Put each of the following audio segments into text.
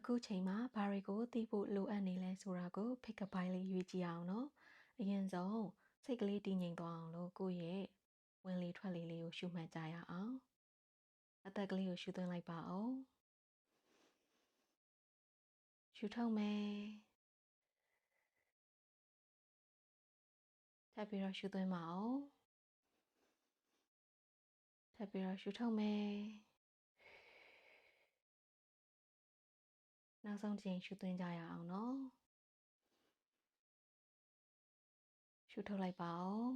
အခုချိန်မှာဘာတွေကိုသိဖို့လိုအပ်နေလဲဆိုတာကိုဖိတ်ကပိုင်းလေးရွေးကြည့်အောင်နော်အရင်ဆုံးစိတ်ကလေးတည်ငြိမ်သွားအောင်လို့ကိုယ့်ရဲ့ဝင်လေထွက်လေလေးကိုရှုမှတ်ကြရအောင်အသက်ကလေးကိုရှုသွင်းလိုက်ပါအောင်ရှုထုတ်မယ်ထပ်ပြီးတော့ရှုသွင်းပါအောင်ထပ်ပြီးတော့ရှုထုတ်မယ်နောက်ဆုံးတစ်ချိန်ရှုသွင်းကြရအောင်နော်ရှုထုတ်လိုက်ပါအောင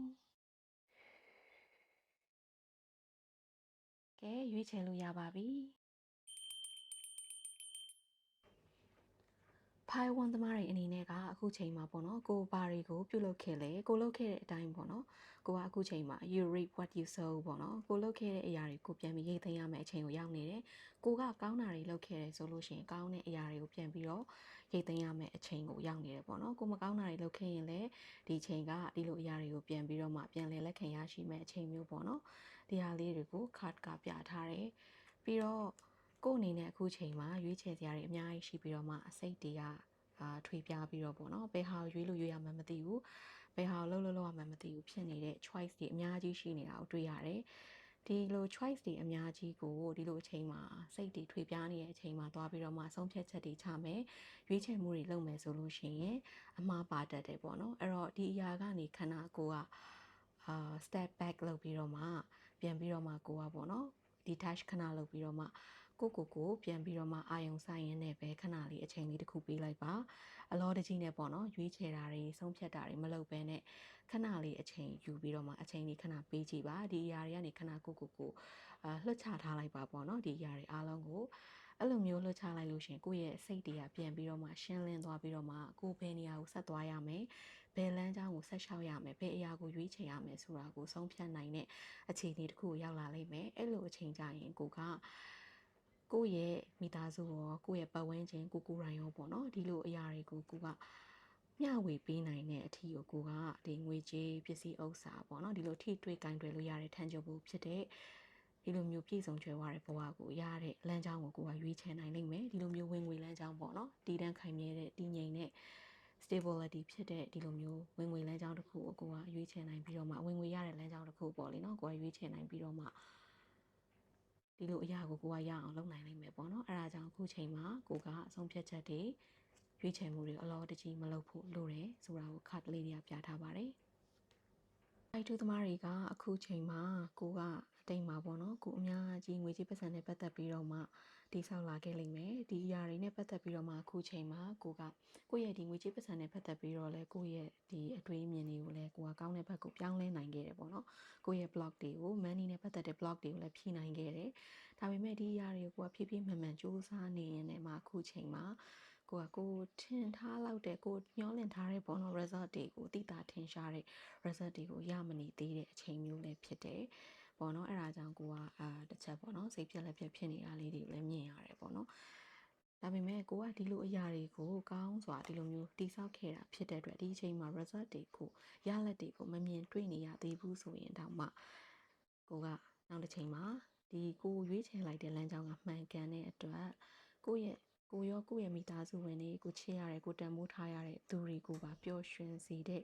်ကဲရွေးချယ်လို့ရပါပြီဖိုင်ဝန်သမားတွေအနေနဲ့ကအခုချိန်မှာပေါ့နော်ကိုဘာတွေကိုပြုလုပ်ခဲ့လဲကိုလုပ်ခဲ့တဲ့အတိုင်းပေါ့နော်ကိုကအခုချိန်မှာ you reap what you sow ပေါ့နော်ကိုလုပ်ခဲ့တဲ့အရာတွေကိုပြန်ပြီးရိတ်သိမ်းရမယ့်အချိန်ကိုရောက်နေတယ်ကိုကကောင်းတာတွေလုပ်ခဲ့တယ်ဆိုလို့ရှိရင်ကောင်းတဲ့အရာတွေကိုပြန်ပြီးတော့ရိတ်သိမ်းရမယ့်အချိန်ကိုရောက်နေတယ်ပေါ့နော်ကိုမကောင်းတာတွေလုပ်ခဲ့ရင်လည်းဒီချိန်ကဒီလိုအရာတွေကိုပြန်ပြီးတော့မှပြန်လည်လက်ခံရရှိမယ့်အချိန်မျိုးပေါ့နော်ဒီဟာလေးတွေကို card ကပြထားတယ်ပြီးတော့ကို့အနေနဲ့အခုချိန်မှာရွေးချယ်စရာတွေအများကြီးရှိပြီးတော့မှအစိတ်တွေကထွေပြားပြီးတော့ပေါ့နော်ဘယ်ဟာကိုရွေးလို့ရွေးရမှန်းမသိဘူးဘယ်ဟာကိုလုပ်ရမှန်းမသိဘူးဖြစ်နေတဲ့ choice တွေအများကြီးရှိနေတာကိုတွေ့ရတယ်ဒီလို choice တွေအများကြီးကိုဒီလိုအချိန်မှာစိတ်တွေထွေပြားနေတဲ့အချိန်မှာသွားပြီးတော့မှဆုံးဖြတ်ချက်တွေချမယ်ရွေးချယ်မှုတွေလုပ်မယ်ဆိုလို့ရှိရင်အမှားပါတတ်တယ်ပေါ့နော်အဲ့တော့ဒီအရာကနေခန္ဓာကိုယ်ကstep back လုပ်ပြီးတော့မှပြန်ပြီးတော့မှကိုကပေါ့နော် detach ခဏလုပ်ပြီးတော့မှကိုပြန်ပြီးတော့မှအာယုံဆိုင်ရင်းနဲ့ပဲခဏလေးအချိန်လေးတစ်ခုပေးလိုက်ပါအလောတကြီးနဲ့ပေါ့နော်ရွေးချယ်တာတွေဆုံးဖြတ်တာတွေမလုပ်ဘဲနဲ့ခဏလေးအချိန်ယူပြီးတော့မှအချိန်လေးခဏပေးကြည့်ပါဒီအရာတွေကနေခဏကိုလွှတ်ချထားလိုက်ပါပေါ့နော်ဒီအရာတွေအားလုံးကိုအဲ့လိုမျိုးလွှတ်ချလိုက်လို့ရှင်ကိုယ့်ရဲ့စိတ်တွေကပြန်ပြီးတော့မှရှင်းလင်းသွားပြီးတော့မှကိုယ်ဘယ်နေရာကိုဆက်သွားရမယ်ဘယ်လမ်းကြောင်းကိုဆက်လျှောက်ရမယ်ဘယ်အရာကိုရွေးချယ်ရမယ်ဆိုတာကိုဆုံးဖြတ်နိုင်တဲ့အခြေအနေတစ်ခုကိုရောက်လာလိမ့်မယ်အဲ့လိုအချိန်ကြရင်ကိုယ့်ရဲ့မိသားစုရောကိုယ့်ရဲ့ပတ်ဝန်းကျင်ကိုယ်တိုင်ရောပေါ့နော်ဒီလိုအရာတွေကိုကိုကမျှဝေပေးနိုင်တဲ့အထီကိုကဒီငွေကြေးပစ္စည်းဥစ္စာပေါ့နော်ဒီလိုထိတွေ့ကင်တွယ်လို့ရတဲ့ထန်ကြမှုဖြစ်တဲ့ဒီလိုမျိုးပြည့်စုံကြွယ်ဝတဲ့ဘဝကိုရတဲ့လမ်းကြောင်းကိုကိုကရွေးချယ်နိုင်လိမ့်မယ်ဒီလိုမျိုးဝင်ငွေလမ်းကြောင်းပေါ့နော်တည်တံ့ခိုင်မြဲတဲ့တည်ငြိမ်တဲ့ stability ဖြစ်တဲ့ဒီလိုမျိုးဝင်ငွေလမ်းကြောင်းတစ်ခုကိုကိုကရွေးချယ်နိုင်ပြီးတော့မှဝင်ငွေရတဲ့လမ်းကြောင်းတစ်ခုပေါ့လေနော်ကိုကရွေးချယ်နိုင်ပြီးတော့မှဒီလိုအရာကိုကိုကရအောင်လုပ်နိုင်နိုင်မယ်ပေါ့နော်အဲဒါကြောင့်အခုချိန်မှာကိုကအဆုံးဖြတ်ချက်တွေရွေးချယ်မှုတွေအလောတကြီးမလုပ်ဖို့လိုတယ်ဆိုတာကိုခါတလေးတွေကပြထားပါတယ်အိုက်တူသမားတွေကအခုချိန်မှာကိုကအတိတ်မှာပေါ့နော်ကိုအများကြီးငွေကြေးပတ်စံနဲ့ပတ်သက်ပြီးတော့မှတိဆောက်လာခဲ့လိမ့်မယ်ဒီအရာတွေနဲ့ပတ်သက်ပြီးတော့မှအခုချိန်မှာကိုယ့်ရဲ့ဒီငွေကြေးပတ်စံနဲ့ပတ်သက်ပြီးတော့လဲကိုယ့်ရဲ့ဒီအတွေးအမြင်တွေကိုလဲကိုကကောင်းတဲ့ဘက်ကိုပြောင်းလဲနိုင်ခဲ့တယ်ပေါ့နော်ကိုယ့်ရဲ့ blog တွေကို money နဲ့ပတ်သက်တဲ့ blog တွေကိုလည်းဖြည့်နိုင်ခဲ့တယ်ဒါပေမဲ့ဒီအရာတွေကိုကိုကဖြည်းဖြည်းမှန်မှန်စူးစမ်းနေရင်လည်းမှအခုချိန်မှာကိုထင်ထားလောက်တဲ့ကိုညှောလင့်ထားတဲ့ပေါ့နော် result တွေကိုသိတာထင်ရှားတဲ့ result တွေကိုရမနေသေးတဲ့အချိန်မျိုးလည်းဖြစ်တယ်ပေါ့နော်အဲ့ဒါကြောင့်ကိုကတစ်ချက်ပေါ့နော်စိတ်ပြက်လက်ပြက်ဖြစ်နေတာလေးတွေကိုလည်းမြင်ရတယ်ပေါ့နော်ဒါပေမဲ့ကိုကဒီလိုအရာတွေကိုကောင်းစွာဒီလိုမျိုးတိဆောက်ခဲ့တာဖြစ်တဲ့အတွက်ဒီအချိန်မှာ result တွေကိုရလဒ်တွေကိုမမြင်တွေ့နေရသေးဘူးဆိုရင်တောင်မှကိုကနောက်တစ်ချိန်မှာဒီကိုရွေးချယ်လိုက်တဲ့လမ်းကြောင်းကမှန်ကန်တဲ့အတွက်ကိုယ့်ရဲ့မိသားစုဝင်တွေကိုချစ်ရတဲ့ကိုတန်ဖိုးထားရတဲ့သူတွေကိုပါပျော်ရွှင်စေတဲ့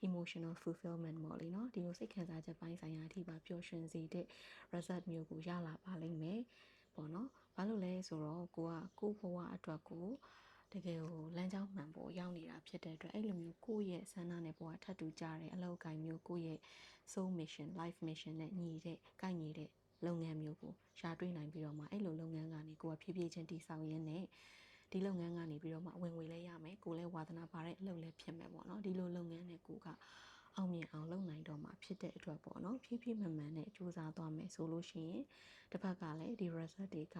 emotional fulfillment ပေါ့လေနော်ဒီလိုစိတ်ခံစားချက်ပိုင်းဆိုင်ရာအထိပါပျော်ရွှင်စေတဲ့ result မျိုးကိုရလာပါလိမ့်မယ်ပေါ့နော်ဘာလို့လဲဆိုတော့ကိုဘဝအတွက်ကိုတကယ်ကိုလမ်းကြောင်းမှန်ပေါ်ရောက်နေတာဖြစ်တဲ့အတွက်အဲ့လိုမျိုးကိုယ့်ရဲ့ဆန္ဒနဲ့ဘဝထပ်တူကြတဲ့အလုပ်အကိုင်မျိုးကိုယ့်ရဲ့ soul mission life mission နဲ့ညီတဲ့ကိုက်ညီတဲ့လုပ်ငန်းမျိုးကိုရှာတွေ့နိုင်ပြီးတော့မှအဲ့လိုလုပ်ငန်းကနေကိုကဖြည်းဖြည်းချင်းတည်ဆောက်ရင်းနဲ့ဒီလုပ်ငန်းကနေပြီးတော့မှဝင်ငွေလဲရမယ်ကိုလည်းဝါသနာပါတဲ့အလုပ်လည်းဖြစ်မယ်ပေါ့နော်ဒီလိုလုပ်ငန်းနဲ့ကိုကအောင်မြင်အောင်လုပ်နိုင်တော့မှာဖြစ်တဲ့အတွက်ပေါ့နော်ဖြည်းဖြည်းမှန်မှန်နဲ့စူးစမ်းသွားမယ်ဆိုလို့ရှိရင်တစ်ဖက်ကလည်းဒီ result တွေက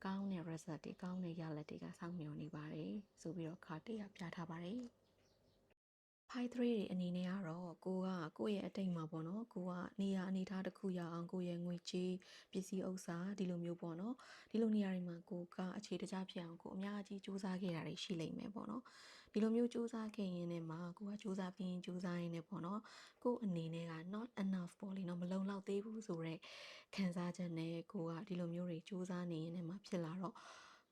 ကောင်းတဲ့ result တွေကောင်းတဲ့ရလဒ်တွေကစောင့်မျှော်နေပါတယ်ဆိုပြီးတော့ခါတရပြထားပါတယ်ဖိုင်3တွေအနေနဲ့ကတော့ကိုယ့်ရဲ့အတိတ်မှာပေါ့နော်ကိုကနေရာအနေထားတစ်ခုရအောင်ကိုယ့်ရဲ့ငွေကြေးပစ္စည်းဥစ္စာဒီလိုမျိုးပေါ့နော်ဒီလိုနေရာတွေမှာကိုကအခြေတကျဖြစ်အောင်ကိုအများကြီးစူးစမ်းခဲ့တာတွေရှိလိမ့်မယ်ပေါ့နော်ဒီလိုမျိုးစူးစမ်းခဲ့ရင်လည်းမှာကိုကစူးစမ်းပြီးစူးစမ်းရင်းနဲ့ပေါ့နော်ကိုအနေနဲ့က not enough ပေါ့လေနော်မလုံလောက်သေးဘူးဆိုတော့ခံစားချက်နဲ့ကိုကဒီလိုမျိုးတွေစူးစမ်းနေရင်လည်းမှာဖြစ်လာတော့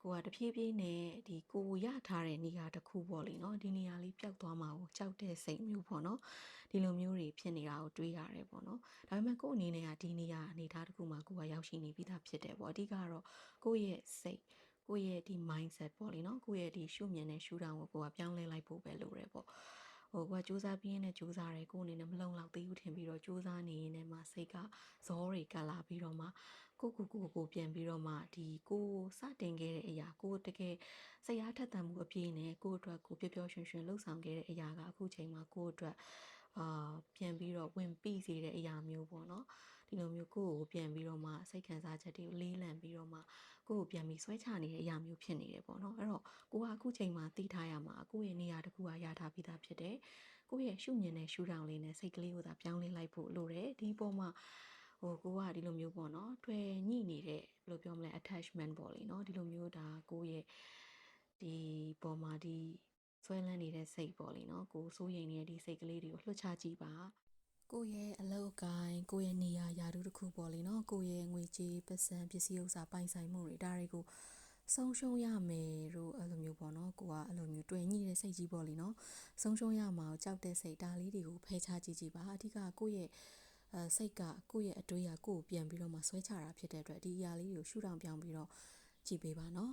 ကိုကတဖြည်းဖြည်းနဲ့ဒီကိုရထားတဲ့နေရာတစ်ခုပေါ့လေနော်ဒီနေရာလေးပျောက်သွားမှာကိုကြောက်တဲ့စိတ်မျိုးပေါ့နော်ဒီလိုမျိုးတွေဖြစ်နေတာကိုတွေးရတယ်ပေါ့နော်ဒါပေမဲ့ကို့အနေနဲ့ကဒီနေရာအနေထားတစ်ခုမှာကိုကရောက်ရှိနေပြီးသားဖြစ်တယ်ပေါ့အဓိကတော့ကိုယ့်ရဲ့စိတ်ကိုယ့်ရဲ့ဒီ mindset ပေါ့လေနော်ကိုယ့်ရဲ့ဒီရှုမြင်တဲ့ရှုထောင့်ကိုကိုကပြောင်းလဲလိုက်ဖို့ပဲလိုတယ်ပေါ့ကိုကစူးစမ်းပြီးရင်လည်းစူးစမ်းတယ်ကိုအနေနဲ့မလုံလောက်သေးဘူးထင်ပြီးတော့စူးစမ်းနေရင်လည်းမှစိတ်ကဇောတွေကပ်လာပြီးတော့မှကိုပြန်ပြီးတော့မှဒီကိုစတင်ခဲ့တဲ့အရာကိုတကယ်စိတ်အားထက်သန်မှုအပြည့်နဲ့ကိုအတွက်ကိုပျော်ပျော်ရွှင်ရွှင်လှုပ်ဆောင်ခဲ့တဲ့အရာကအခုချိန်မှာကိုအတွက်ပြန်ပြီးတော့ဝင်ပြီးစေတဲ့အရာမျိုးပေါ့နော်ဒီလိုမျိုးကိုပြန်ပြီးတော့မှစိတ်ခံစားချက်တွေကိုလေးလံပြီးတော့မှကိုပြန်ပြီးဆွဲချနေတဲ့အရာမျိုးဖြစ်နေတယ်ပေါ့နော်အဲ့တော့ကိုကအခုချိန်မှာသိထားရမှာကိုရဲ့နေရာတစ်ခုကရထားပြီးသားဖြစ်တယ်ကိုရဲ့ရှုမြင်တဲ့ရှုထောင့်လေးနဲ့စိတ်ကလေးကိုသာပြောင်းလဲလိုက်ဖို့လိုတယ်ဒီပေါ်မှာကိုကဒီလိုမျိုးပေါ့နော်တွေ့ညှိနေတဲ့ဘယ်လိုပြောမလဲ attachment ပေါ့လေနော်ဒီလိုမျိုးဒါကိုရဲ့ဒီပေါ်မှာဒီဆွဲလန်းနေတဲ့စိတ်ပေါ့လေနော်ကိုစိုးရိမ်နေတဲ့ဒီစိတ်ကလေးတွေကိုလွှတ်ချကြည့်ပါကိုယ့်ရဲ့အလုပ်ကိုင်ကိုယ့်ရဲ့နေရာယာတုတစ်ခုပေါ့လေနော်ကိုယ့်ရဲ့ငွေကြေးပတ်စံပစ္စည်းဥစ္စာပိုင်ဆိုင်မှုတွေဒါတွေကိုဆုံးရှုံးရမယ်လို့အဲ့လိုမျိုးပေါ့နော်ကိုကအဲ့လိုမျိုးတွေ့ညှိတဲ့စိတ်ကြီးပေါ့လေနော်ဆုံးရှုံးရမှာကိုကြောက်တဲ့စိတ်ဒါလေးတွေကိုဖယ်ချကြည့်ကြည့်ပါအဓိကကိုယ့်ရဲ့စိတ်ကကိုယ့်ရဲ့အတွေးကကိုယ့်ကိုပြန်ပြီးတော့မှဆွဲချတာဖြစ်တဲ့အတွက်ဒီအရာလေးတွေကိုရှုထောင့်ပြောင်းပြီးတော့ကြည့်ပေးပါနော်